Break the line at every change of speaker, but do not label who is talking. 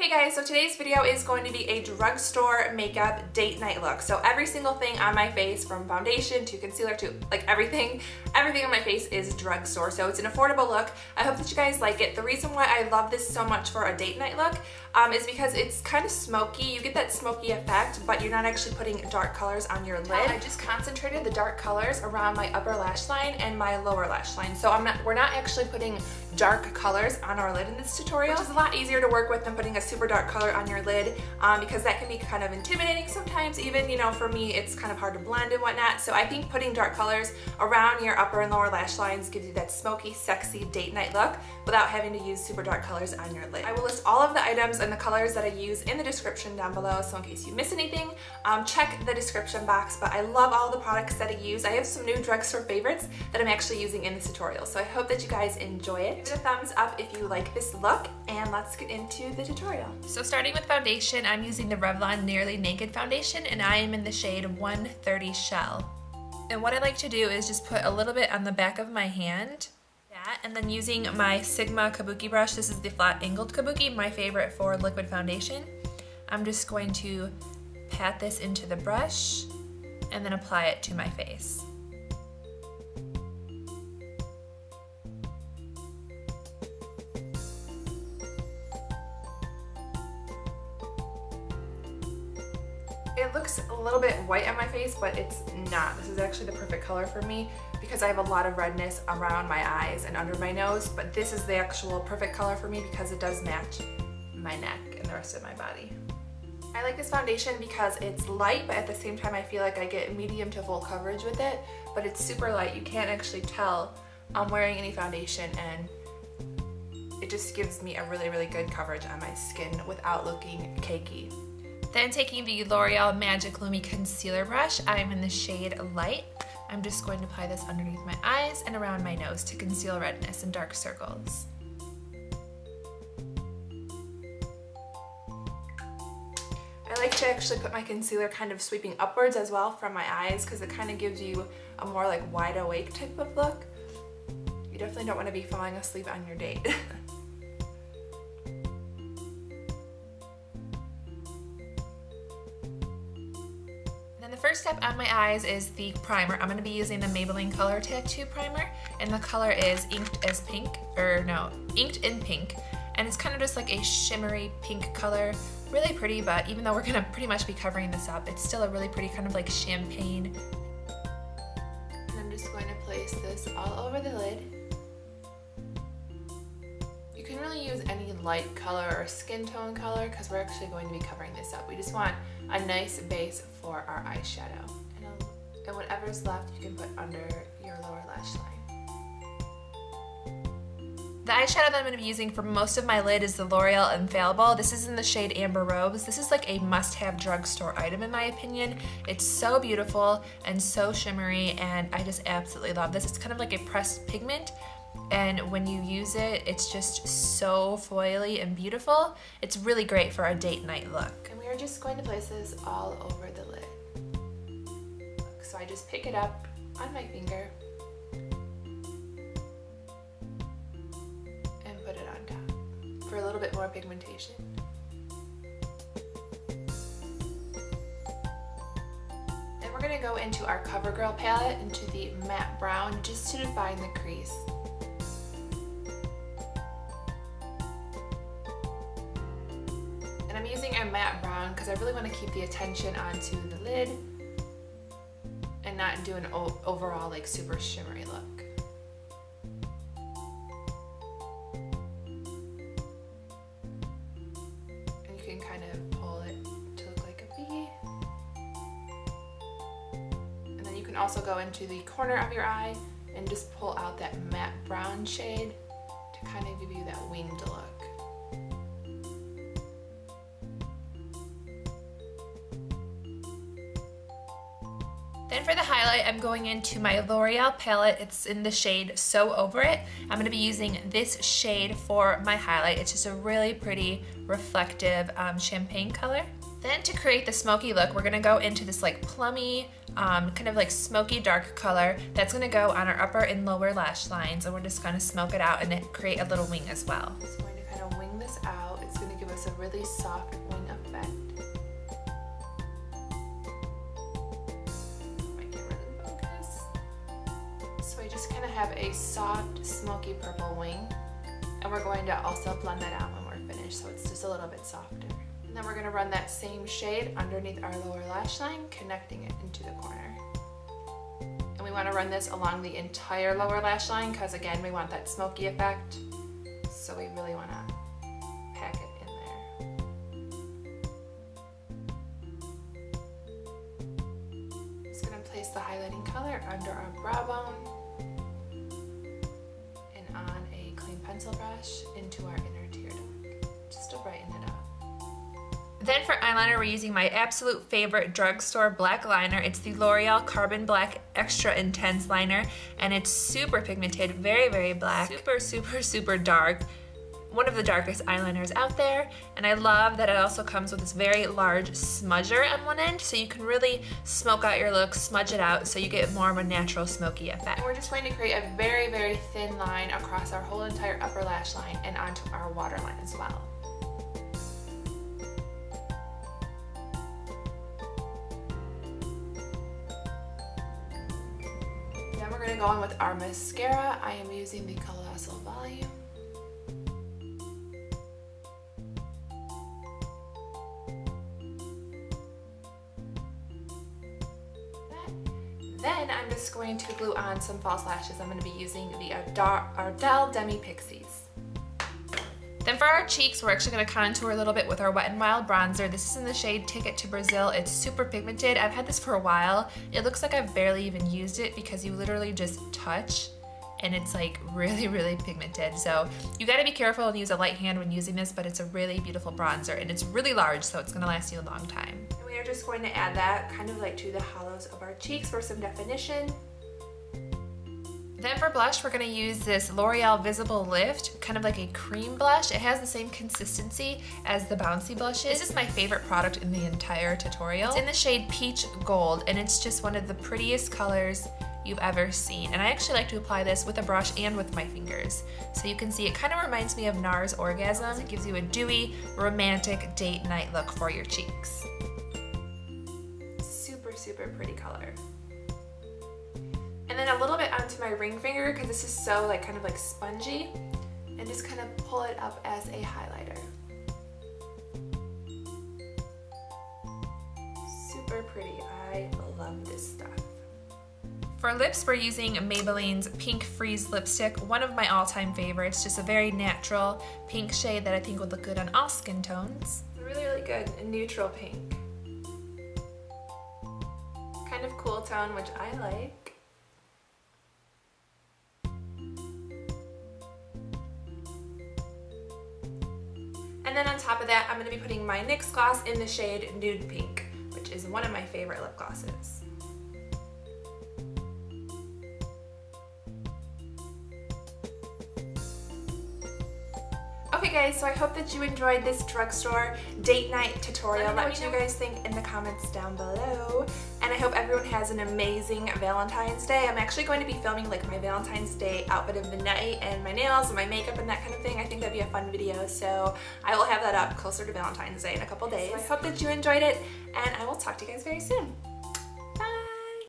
Hey guys, so today's video is going to be a drugstore makeup date night look. So every single thing on my face, from foundation to concealer to like everything on my face is drugstore. So it's an affordable look. I hope that you guys like it. The reason why I love this so much for a date night look is because it's kind of smoky. You get that smoky effect, but you're not actually putting dark colors on your lid. I just concentrated the dark colors around my upper lash line and my lower lash line. So we're not actually putting dark colors on our lid in this tutorial, which is a lot easier to work with than putting a super dark color on your lid because that can be kind of intimidating sometimes. Even, you know, for me it's kind of hard to blend and whatnot. So I think putting dark colors around your upper and lower lash lines gives you that smoky, sexy date night look without having to use super dark colors on your lid. I will list all of the items and the colors that I use in the description down below, so in case you miss anything, check the description box. But I love all the products that I use. I have some new drugstore favorites that I'm actually using in this tutorial, so I hope that you guys enjoy it. Give it a thumbs up if you like this look, and let's get into the tutorial. So starting with foundation, I'm using the Revlon Nearly Naked foundation, and I am in the shade 130 Shell. And what I like to do is just put a little bit on the back of my hand, and then using my Sigma kabuki brush, this is the flat angled kabuki, my favorite for liquid foundation, I'm just going to pat this into the brush and then apply it to my face. It looks a little bit white on my face, but it's not. This is actually the perfect color for me because I have a lot of redness around my eyes and under my nose, but this is the actual perfect color for me because it does match my neck and the rest of my body. I like this foundation because it's light, but at the same time I feel like I get medium to full coverage with it, but it's super light. You can't actually tell I'm wearing any foundation, and it just gives me a really, really good coverage on my skin without looking cakey. Then taking the L'Oreal Magic Lumi concealer brush, I'm in the shade Light. I'm just going to apply this underneath my eyes and around my nose to conceal redness and dark circles. I like to actually put my concealer kind of sweeping upwards as well from my eyes because it kind of gives you a more like wide awake type of look. You definitely don't want to be falling asleep on your date. The first step on my eyes is the primer. I'm going to be using the Maybelline Color Tattoo Primer, and the color is Inked in Pink, and it's kind of just like a shimmery pink color. Really pretty, but even though we're going to pretty much be covering this up, it's still a really pretty kind of like champagne. And I'm just going to place this all over the lid. You can really use any light color or skin tone color because we're actually going to be covering this up. We just want a nice base for our eyeshadow. And whatever's left you can put under your lower lash line. The eyeshadow that I'm going to be using for most of my lid is the L'Oreal Infallible. This is in the shade Amber Rose. This is like a must-have drugstore item in my opinion. It's so beautiful and so shimmery, and I just absolutely love this. It's kind of like a pressed pigment, and when you use it, it's just so foily and beautiful. It's really great for a date night look. And we are just going to place this all over the lid. So I just pick it up on my finger and put it on top for a little bit more pigmentation. Then we're going to go into our CoverGirl palette, into the matte brown, just to define the crease. I'm using a matte brown because I really want to keep the attention onto the lid and not do an overall like super shimmery look. And you can kind of pull it to look like a V. And then you can also go into the corner of your eye and just pull out that matte brown shade to kind of give you that winged look. Then for the highlight, I'm going into my L'Oreal palette. It's in the shade So Over It. I'm going to be using this shade for my highlight. It's just a really pretty, reflective champagne color. Then to create the smoky look, we're going to go into this like plummy, kind of like smoky dark color that's going to go on our upper and lower lash lines, and we're just going to smoke it out and create a little wing as well. So I'm going to kind of wing this out. It's going to give us us a really soft wing effect. My camera didn't focus. So I just kind of have a soft, smoky purple wing. And we're going to also blend that out when we're finished, so it's just a little bit softer. And then we're going to run that same shade underneath our lower lash line, connecting it into the corner. And we want to run this along the entire lower lash line because, again, we want that smoky effect. So we really want to pack it in there. Just going to place the highlighting color under our brow bone and on a clean pencil brush into our inner tear duct, just to brighten it up. Then for eyeliner, we're using my absolute favorite drugstore black liner. It's the L'Oreal Carbon Black Extra Intense Liner, and it's super pigmented, very, very black, super, super, super dark. One of the darkest eyeliners out there, and I love that it also comes with this very large smudger on one end, so you can really smoke out your look, smudge it out, so you get more of a natural smoky effect. And we're just going to create a very, very thin line across our whole entire upper lash line and onto our waterline as well. Then we're going to go in with our mascara. I am using the Colossal Volume. Then I'm just going to glue on some false lashes. I'm going to be using the Ardell Demi Pixies. Then for our cheeks, we're actually going to contour a little bit with our Wet n Wild bronzer. This is in the shade Ticket to Brazil. It's super pigmented. I've had this for a while. It looks like I've barely even used it because you literally just touch and it's like really, really pigmented. So you got to be careful and use a light hand when using this, but it's a really beautiful bronzer and it's really large, so it's going to last you a long time. And we are just going to add that kind of like to the hollows of our cheeks for some definition. Then for blush, we're going to use this L'Oreal Visible Lift, kind of like a cream blush. It has the same consistency as the bouncy blushes. This is my favorite product in the entire tutorial. It's in the shade Peach Gold, and it's just one of the prettiest colors you've ever seen. And I actually like to apply this with a brush and with my fingers. So you can see it kind of reminds me of NARS Orgasm. It gives you a dewy, romantic date night look for your cheeks. Super, super pretty color. And then a little bit onto my ring finger because this is so like kind of like spongy, and just kind of pull it up as a highlighter. Super pretty. I love this stuff. For lips, we're using Maybelline's Pink Freeze lipstick, one of my all-time favorites, just a very natural pink shade that I think would look good on all skin tones. It's really, really good, a neutral pink. Kind of cool tone, which I like. And then on top of that, I'm going to be putting my NYX gloss in the shade Nude Pink, which is one of my favorite lip glosses. Okay guys, so I hope that you enjoyed this drugstore date night tutorial. Let me know what you guys think in the comments down below. And I hope everyone has an amazing Valentine's Day. I'm actually going to be filming like my Valentine's Day outfit of the night and my nails and my makeup and that kind of thing. I think that'd be a fun video, so I will have that up closer to Valentine's Day in a couple days. So I hope that you enjoyed it, and I will talk to you guys very soon.